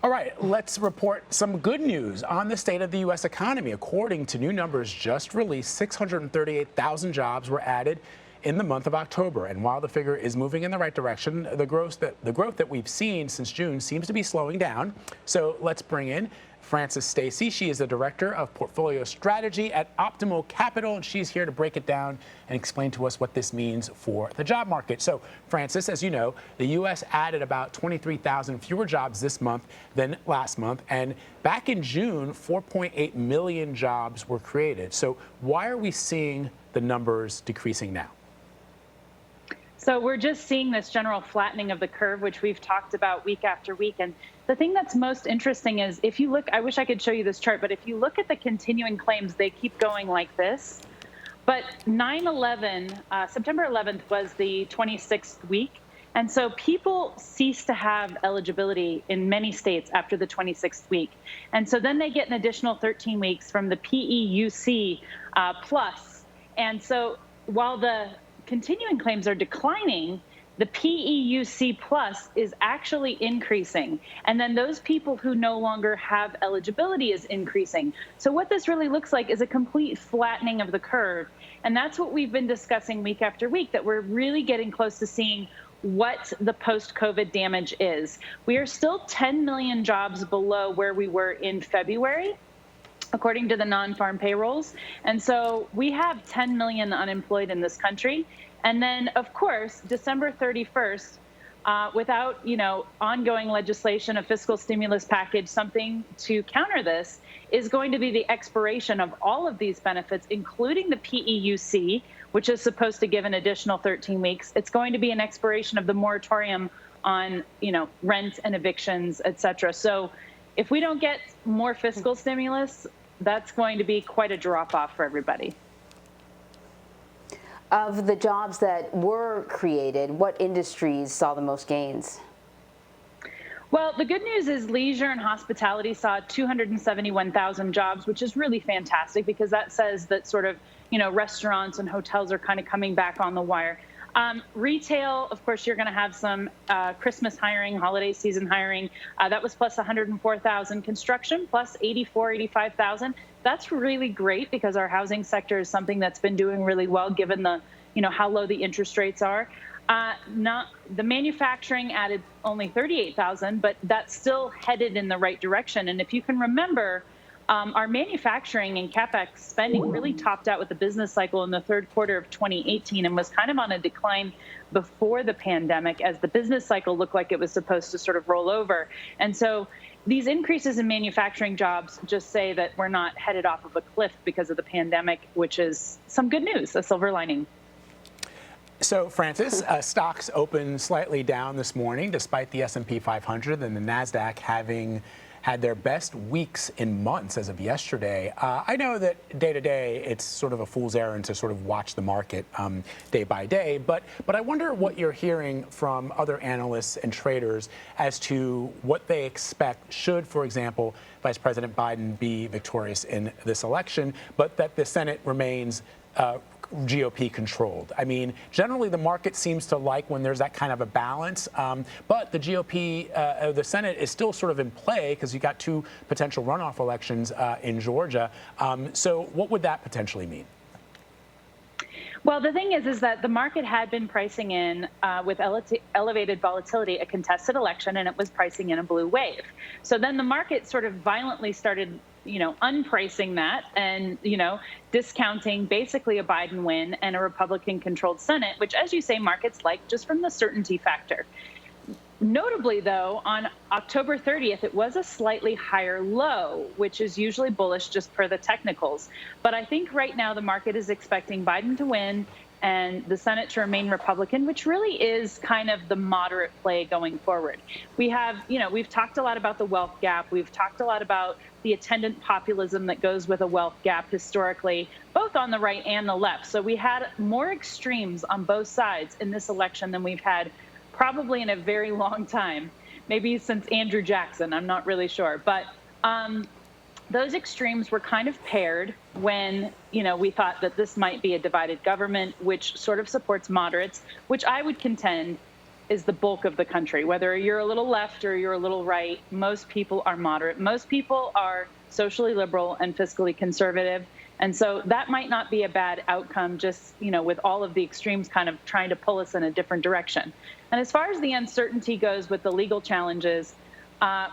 All right, let's report some good news on the state of the U.S. economy. According to new numbers just released, 638,000 jobs were added in the month of October. And while the figure is moving in the right direction, the growth that we've seen since June seems to be slowing down. So let's bring in Stacy. She is the Director of Portfolio Strategy at Optimal Capital, and she's here to break it down and explain to us what this means for the job market. So, Frances, as you know, the U.S. added about 23,000 fewer jobs this month than last month, and back in June, 4.8 million jobs were created. So why are we seeing the numbers decreasing now? So we're just seeing this general flattening of the curve, which we've talked about week after week. And the thing that's most interesting is if you look, I wish I could show you this chart, but if you look at the continuing claims, they keep going like this. But 9/11, September 11th was the 26th week. And so people cease to have eligibility in many states after the 26th week. And so then they get an additional 13 weeks from the PEUC plus. And so while the continuing claims are declining, the PEUC plus is actually increasing. And then those people who no longer have eligibility is increasing. So what this really looks like is a complete flattening of the curve. And that's what we've been discussing week after week, that we're really getting close to seeing what the post-COVID damage is. We are still 10 million jobs below where we were in February, according to the non-farm payrolls. And so we have 10 million unemployed in this country. And then, of course, December 31st, without, ongoing legislation, a fiscal stimulus package, something to counter this, is going to be the expiration of all of these benefits, including the PEUC, which is supposed to give an additional 13 weeks. It's going to be an expiration of the moratorium on, rent and evictions, et cetera. So if we don't get more fiscal stimulus, that's going to be quite a drop-off for everybody. Of the jobs that were created, what industries saw the most gains? Well, the good news is leisure and hospitality saw 271,000 jobs, which is really fantastic because that says that sort of, restaurants and hotels are kind of coming back on the wire. Retail, of course, you're going to have some Christmas hiring, holiday season hiring. That was plus 104,000. Construction plus 85,000. That's really great because our housing sector is something that's been doing really well given the, how low the interest rates are. The manufacturing added only 38,000, but that's still headed in the right direction. And if you can remember, our manufacturing and CapEx spending really topped out with the business cycle in the third quarter of 2018 and was kind of on a decline before the pandemic as the business cycle looked like it was supposed to sort of roll over. And so these increases in manufacturing jobs just say that we're not headed off of a cliff because of the pandemic, which is some good news, a silver lining. So, Frances, stocks opened slightly down this morning, despite the S&P 500 and the NASDAQ having had their best weeks in months as of yesterday. I know that day to day, it's sort of a fool's errand to sort of watch the market day by day, but I wonder what you're hearing from other analysts and traders as to what they expect should, for example, Vice President Biden be victorious in this election, but that the Senate remains GOP controlled. I mean, generally the market seems to like when there's that kind of a balance, but the GOP, the Senate is still sort of in play because you got two potential runoff elections in Georgia. So what would that potentially mean? Well, the thing is that the market had been pricing in with elevated volatility a contested election, and it was pricing in a blue wave. So then the market sort of violently started unpricing that and, discounting basically a Biden win and a Republican-controlled Senate, which, as you say, markets like just from the certainty factor. Notably, though, on October 30th, it was a slightly higher low, which is usually bullish just per the technicals. But I think right now the market is expecting Biden to win and the Senate to remain Republican, which really is kind of the moderate play going forward. We have, we've talked a lot about the wealth gap. We've talked a lot about the attendant populism that goes with a wealth gap historically, both on the right and the left. So we had more extremes on both sides in this election than we've had probably in a very long time, maybe since Andrew Jackson, I'm not really sure. But those extremes were kind of paired when, we thought that this might be a divided government, which sort of supports moderates, which I would contend is the bulk of the country. Whether you're a little left or you're a little right, most people are moderate. Most people are socially liberal and fiscally conservative. And so that might not be a bad outcome, just, with all of the extremes kind of trying to pull us in a different direction. And as far as the uncertainty goes with the legal challenges,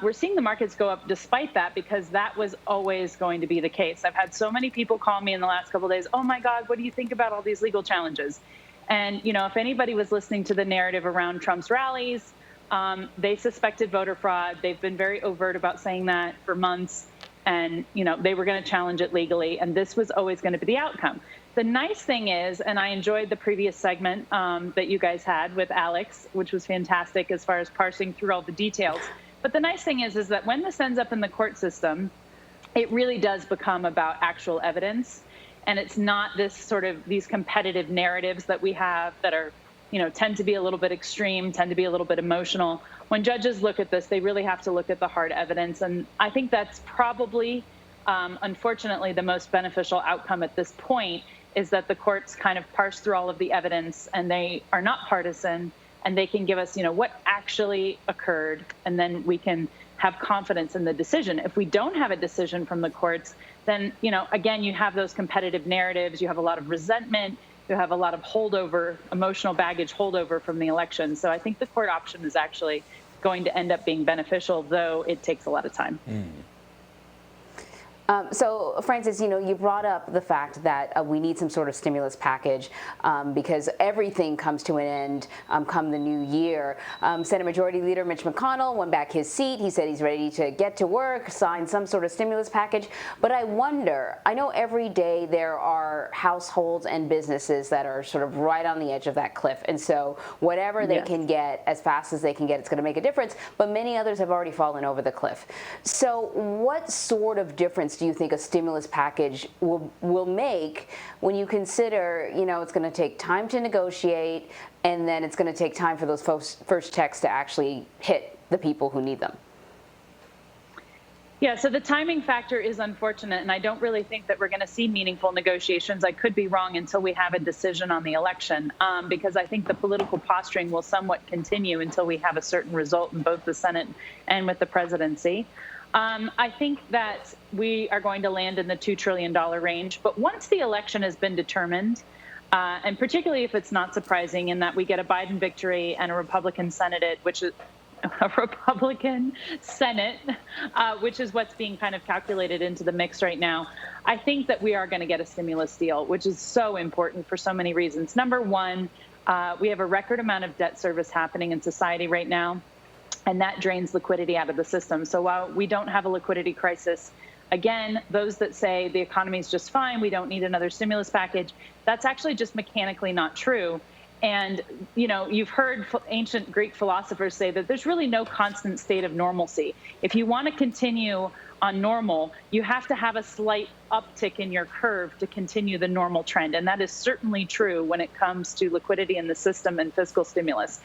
we're seeing the markets go up despite that, because that was always going to be the case. I've had so many people call me in the last couple of days, oh my God, what do you think about all these legal challenges? And, if anybody was listening to the narrative around Trump's rallies, they suspected voter fraud. They've been very overt about saying that for months. And, they were going to challenge it legally. And this was always going to be the outcome. The nice thing is, and I enjoyed the previous segment that you guys had with Alex, which was fantastic as far as parsing through all the details. But the nice thing is that when this ends up in the court system, it really does become about actual evidence. And it's not this sort of these competitive narratives that we have that are, tend to be a little bit extreme, tend to be a little bit emotional. When judges look at this, they really have to look at the hard evidence. And I think that's probably, unfortunately, the most beneficial outcome at this point, is that the courts kind of parse through all of the evidence, and they are not partisan, and they can give us, what actually occurred, and then we can have confidence in the decision. If we don't have a decision from the courts, then, again, you have those competitive narratives, you have a lot of resentment, you have a lot of holdover, emotional baggage holdover from the election. So I think the court option is actually going to end up being beneficial, though it takes a lot of time. So, Francis, you brought up the fact that we need some sort of stimulus package because everything comes to an end come the new year. Senate Majority Leader Mitch McConnell won back his seat. He said he's ready to get to work, sign some sort of stimulus package. But I wonder, I know every day there are households and businesses that are sort of right on the edge of that cliff. And so whatever they can get as fast as they can get, it's going to make a difference. But many others have already fallen over the cliff. So what sort of difference do you think a stimulus package will make when you consider, it's going to take time to negotiate, and then it's going to take time for those first checks to actually hit the people who need them? Yeah, so the timing factor is unfortunate, and I don't really think that we're going to see meaningful negotiations. I could be wrong until we have a decision on the election, because I think the political posturing will somewhat continue until we have a certain result in both the Senate and with the presidency. I think that we are going to land in the $2 trillion range. But once the election has been determined, and particularly if it's not surprising in that we get a Biden victory and a Republican Senate, which is what's being kind of calculated into the mix right now, I think that we are going to get a stimulus deal, which is so important for so many reasons. Number one, we have a record amount of debt service happening in society right now, and that drains liquidity out of the system. So while we don't have a liquidity crisis, again, those that say the economy is just fine, we don't need another stimulus package, that's actually just mechanically not true. And, you've heard ancient Greek philosophers say that there's really no constant state of normalcy. If you want to continue on normal, you have to have a slight uptick in your curve to continue the normal trend. And that is certainly true when it comes to liquidity in the system and fiscal stimulus,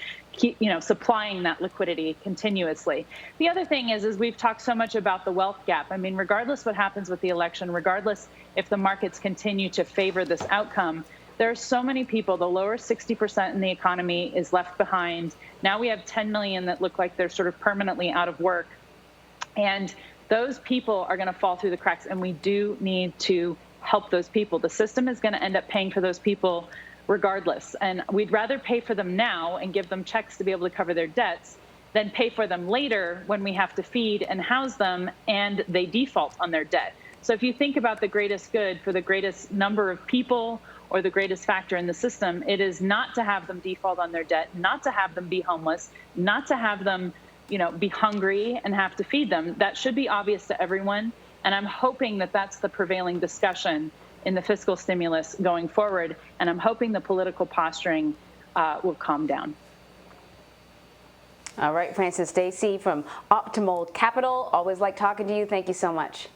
supplying that liquidity continuously. The other thing is we've talked so much about the wealth gap. I mean, regardless what happens with the election, regardless if the markets continue to favor this outcome, there are so many people, the lower 60% in the economy is left behind. Now we have 10 million that look like they're sort of permanently out of work. And those people are going to fall through the cracks, and we do need to help those people. The system is going to end up paying for those people regardless. And we'd rather pay for them now and give them checks to be able to cover their debts than pay for them later when we have to feed and house them and they default on their debt. So if you think about the greatest good for the greatest number of people or the greatest factor in the system, it is not to have them default on their debt, not to have them be homeless, not to have them, be hungry and have to feed them. That should be obvious to everyone. And I'm hoping that that's the prevailing discussion in the fiscal stimulus going forward. And I'm hoping the political posturing will calm down. All right, Francis, Stacy from Optimal Capital. Always like talking to you. Thank you so much.